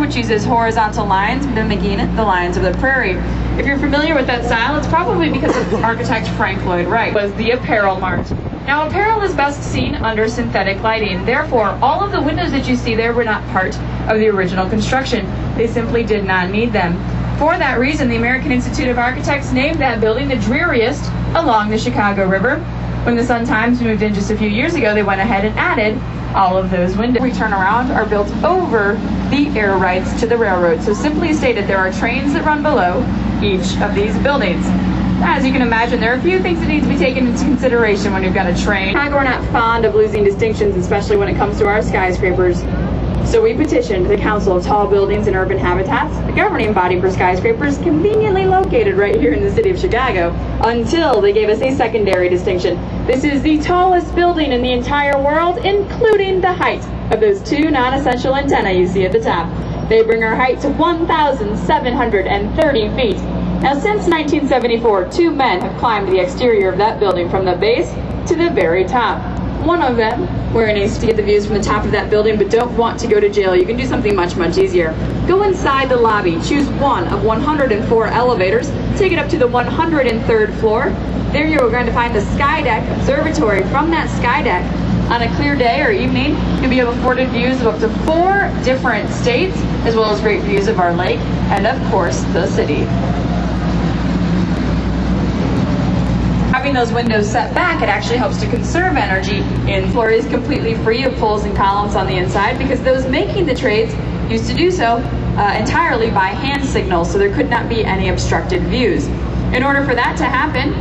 which uses horizontal lines mimicking the lines of the prairie. If you're familiar with that style, it's probably because of architect Frank Lloyd Wright. Was the apparel mart. Now, apparel is best seen under synthetic lighting. Therefore, all of the windows that you see there were not part of the original construction. They simply did not need them. For that reason, the American Institute of Architects named that building the dreariest along the Chicago River. When the Sun-Times moved in just a few years ago, they went ahead and added all of those windows. We turn around are built over the air rights to the railroad. So simply stated, there are trains that run below each of these buildings. As you can imagine, there are a few things that need to be taken into consideration when you've got a train. We're not fond of losing distinctions, especially when it comes to our skyscrapers. So we petitioned the Council of Tall Buildings and Urban Habitats, the governing body for skyscrapers conveniently located right here in the city of Chicago, until they gave us a secondary distinction. This is the tallest building in the entire world, including the height of those two non-essential antennae you see at the top. They bring our height to 1,730 feet. Now, since 1974, 2 men have climbed the exterior of that building from the base to the very top. One of them, wearing a to get the views from the top of that building but don't want to go to jail, you can do something much, much easier. Go inside the lobby, choose one of 104 elevators, take it up to the 103rd floor. There you are going to find the Sky Deck Observatory. From that Sky Deck, on a clear day or evening, you'll be afforded views of up to 4 different states, as well as great views of our lake and, of course, the city. Having those windows set back, it actually helps to conserve energy. The floor is completely free of poles and columns on the inside because those making the trades used to do so entirely by hand signals, so there could not be any obstructed views. In order for that to happen,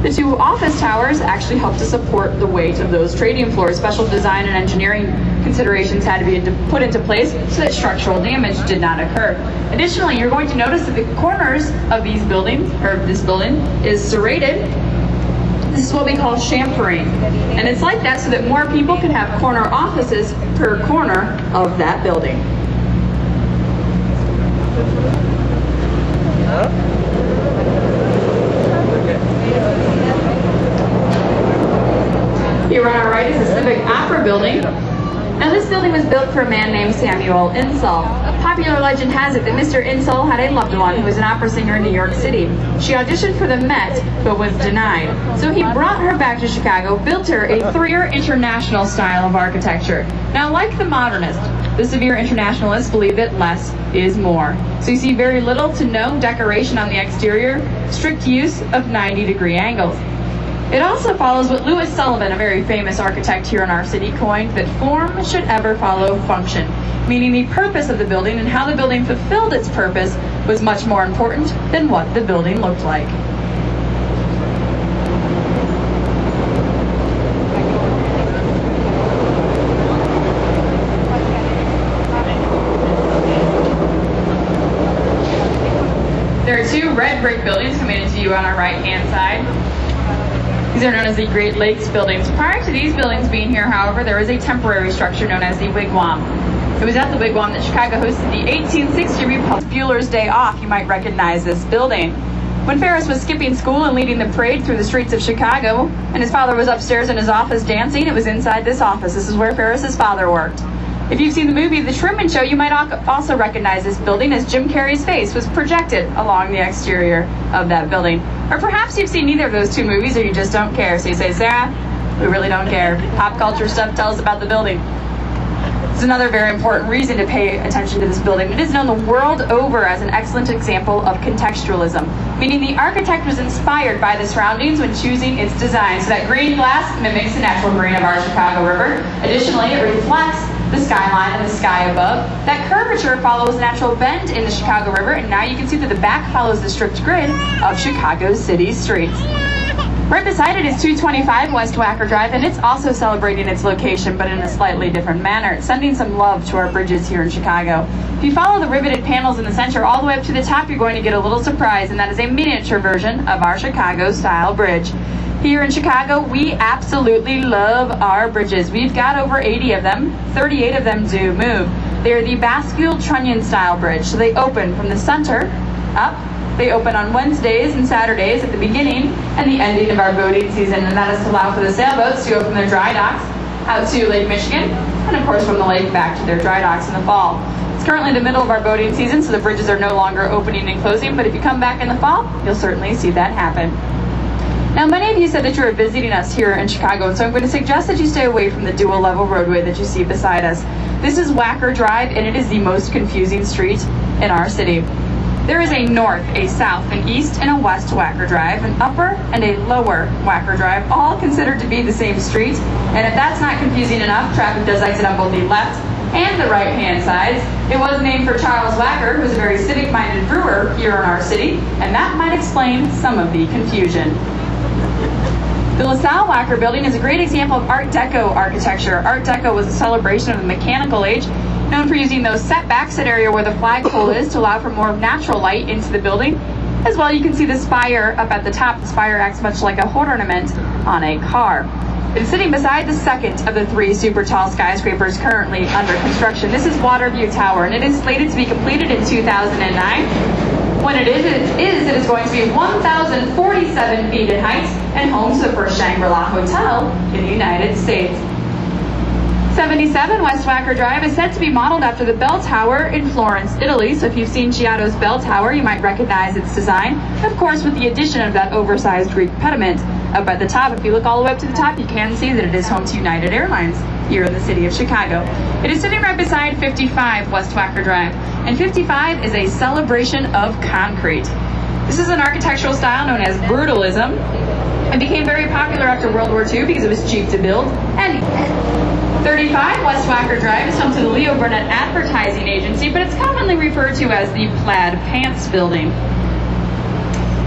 the 2 office towers actually help to support the weight of those trading floors. Special design and engineering considerations had to be put into place so that structural damage did not occur. Additionally, you're going to notice that the corners of these buildings, or this building, is serrated. This is what we call chamfering. And it's like that so that more people can have corner offices per corner of that building. Here on our right is the Civic Opera Building. Now, this building was built for a man named Samuel Insull. Popular legend has it that Mr. Insull had a loved one who was an opera singer in New York City. She auditioned for the Met, but was denied. So he brought her back to Chicago, built her a 3-year international style of architecture. Now, like the modernist, the severe internationalists believe that less is more. So you see very little to no decoration on the exterior, strict use of 90-degree angles. It also follows what Louis Sullivan, a very famous architect here in our city, coined, that form should ever follow function, meaning the purpose of the building and how the building fulfilled its purpose was much more important than what the building looked like. There are 2 red brick buildings coming into view on our right-hand side. These are known as the Great Lakes buildings. Prior to these buildings being here, however, there was a temporary structure known as the Wigwam. It was at the Wigwam that Chicago hosted the 1860 Republic. Bueller's Day Off, you might recognize this building. When Ferris was skipping school and leading the parade through the streets of Chicago, and his father was upstairs in his office dancing, it was inside this office. This is where Ferris's father worked. If you've seen the movie The Truman Show, you might also recognize this building as Jim Carrey's face was projected along the exterior of that building. Or perhaps you've seen neither of those 2 movies or you just don't care. So you say, Sarah, we really don't care. Pop culture stuff, tell us about the building. This is another very important reason to pay attention to this building. It is known the world over as an excellent example of contextualism, meaning the architect was inspired by the surroundings when choosing its design. So that green glass mimics the natural green of our Chicago River. Additionally, it reflects the skyline and the sky above. That curvature follows a natural bend in the Chicago River, and now you can see that the back follows the strict grid of Chicago's city streets. Right beside it is 225 West Wacker Drive, and it's also celebrating its location, but in a slightly different manner. It's sending some love to our bridges here in Chicago. If you follow the riveted panels in the center all the way up to the top, you're going to get a little surprise, and that is a miniature version of our Chicago-style bridge. Here in Chicago, we absolutely love our bridges. We've got over 80 of them. 38 of them do move. They're the bascule trunnion style bridge. So they open from the center up. They open on Wednesdays and Saturdays at the beginning and the ending of our boating season, and that is to allow for the sailboats to go from their dry docks out to Lake Michigan and of course from the lake back to their dry docks in the fall. It's currently the middle of our boating season, so the bridges are no longer opening and closing, but if you come back in the fall, you'll certainly see that happen. Now, many of you said that you were visiting us here in Chicago, and so I'm going to suggest that you stay away from the dual-level roadway that you see beside us. This is Wacker Drive, and it is the most confusing street in our city. There is a north, a south, an east, and a west Wacker Drive, an upper and a lower Wacker Drive, all considered to be the same street. And if that's not confusing enough, traffic does exit on both the left and the right-hand sides. It was named for Charles Wacker, who was a very civic-minded brewer here in our city, and that might explain some of the confusion. The LaSalle Wacker building is a great example of Art Deco architecture. Art Deco was a celebration of the mechanical age, known for using those setbacks at area where the flagpole is to allow for more natural light into the building. As well, you can see the spire up at the top. The spire acts much like a hood ornament on a car. It's sitting beside the second of the three super tall skyscrapers currently under construction. This is Waterview Tower, and it is slated to be completed in 2009. When it is going to be 1,047 feet in height and home to the first Shangri-La Hotel in the United States. 77 West Wacker Drive is said to be modeled after the bell tower in Florence, Italy. So if you've seen Giotto's bell tower, you might recognize its design. Of course, with the addition of that oversized Greek pediment up at the top. If you look all the way up to the top, you can see that it is home to United Airlines here in the city of Chicago. It is sitting right beside 55 West Wacker Drive, and 55 is a celebration of concrete. This is an architectural style known as brutalism. It became very popular after World War II because it was cheap to build. And 35 West Wacker Drive is home to the Leo Burnett Advertising Agency, but it's commonly referred to as the Plaid Pants Building,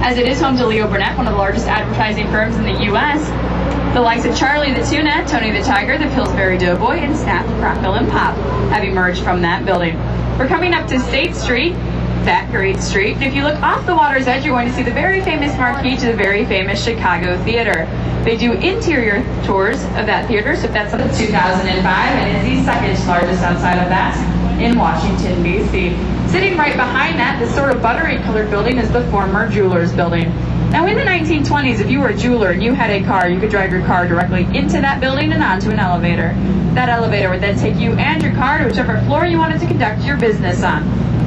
as it is home to Leo Burnett, one of the largest advertising firms in the U.S. The likes of Charlie the Tuna, Tony the Tiger, the Pillsbury Doughboy, and Snap, Crackle, and Pop have emerged from that building. We're coming up to State Street, that great street. If you look off the water's edge, you're going to see the very famous marquee to the very famous Chicago Theater. They do interior tours of that theater, so if that's 2005, and is the second largest outside of that in Washington, D.C. Sitting right behind that, this sort of buttery colored building, is the former Jewelers Building. Now in the 1920s, if you were a jeweler and you had a car, you could drive your car directly into that building and onto an elevator. That elevator would then take you and your car to whichever floor you wanted to conduct your business on.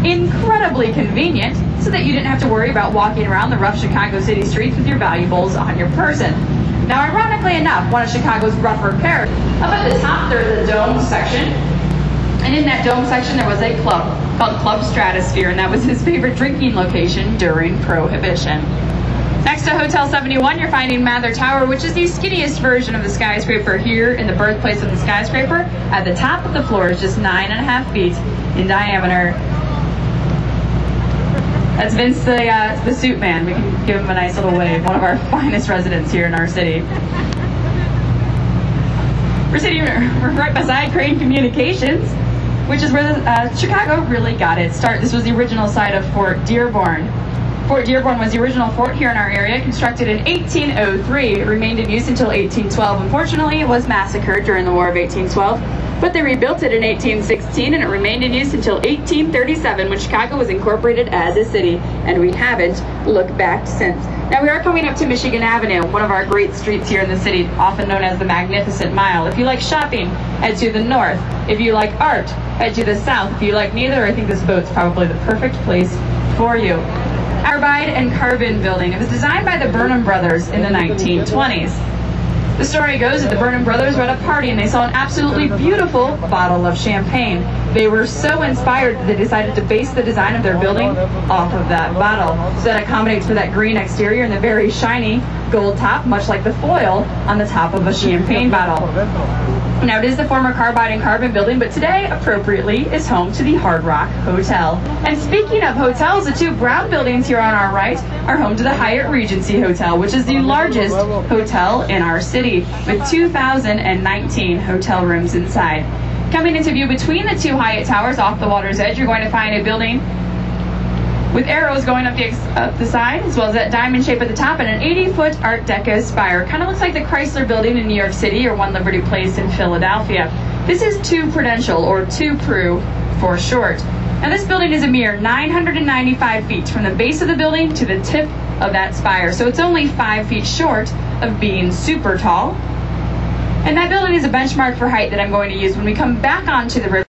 Incredibly convenient, so that you didn't have to worry about walking around the rough Chicago city streets with your valuables on your person. Now ironically enough, one of Chicago's rougher characters, up at the top there's a dome section, and in that dome section there was a club called Club Stratosphere, and that was his favorite drinking location during Prohibition. Next to Hotel 71, you're finding Mather Tower, which is the skinniest version of the skyscraper here in the birthplace of the skyscraper. At the top of the floor is just 9.5 feet in diameter. That's Vince the suit man. We can give him a nice little wave. One of our finest residents here in our city. We're sitting right beside Crane Communications, which is where Chicago really got its start. This was the original site of Fort Dearborn. Fort Dearborn was the original fort here in our area, constructed in 1803. It remained in use until 1812. Unfortunately, it was massacred during the War of 1812, but they rebuilt it in 1816, and it remained in use until 1837, when Chicago was incorporated as a city, and we haven't looked back since. Now we are coming up to Michigan Avenue, one of our great streets here in the city, often known as the Magnificent Mile. If you like shopping, head to the north. If you like art, head to the south. If you like neither, I think this boat's probably the perfect place for you. Carbide and Carbon Building. It was designed by the Burnham brothers in the 1920s. The story goes that the Burnham brothers were at a party and they saw an absolutely beautiful bottle of champagne. They were so inspired that they decided to base the design of their building off of that bottle. So that accommodates for that green exterior and the very shiny gold top, much like the foil on the top of a champagne bottle. Now, it is the former Carbide and Carbon Building, but today, appropriately, is home to the Hard Rock Hotel. And speaking of hotels, the two brown buildings here on our right are home to the Hyatt Regency Hotel, which is the largest hotel in our city, with 2,019 hotel rooms inside. Coming into view between the two Hyatt towers off the water's edge, you're going to find a building with arrows going up the side, as well as that diamond shape at the top, and an 80-foot Art Deco spire. Kind of looks like the Chrysler Building in New York City or One Liberty Place in Philadelphia. This is 2 Prudential, or 2 Pru for short. Now this building is a mere 995 feet from the base of the building to the tip of that spire, so it's only 5 feet short of being super tall. And that building is a benchmark for height that I'm going to use when we come back onto the river.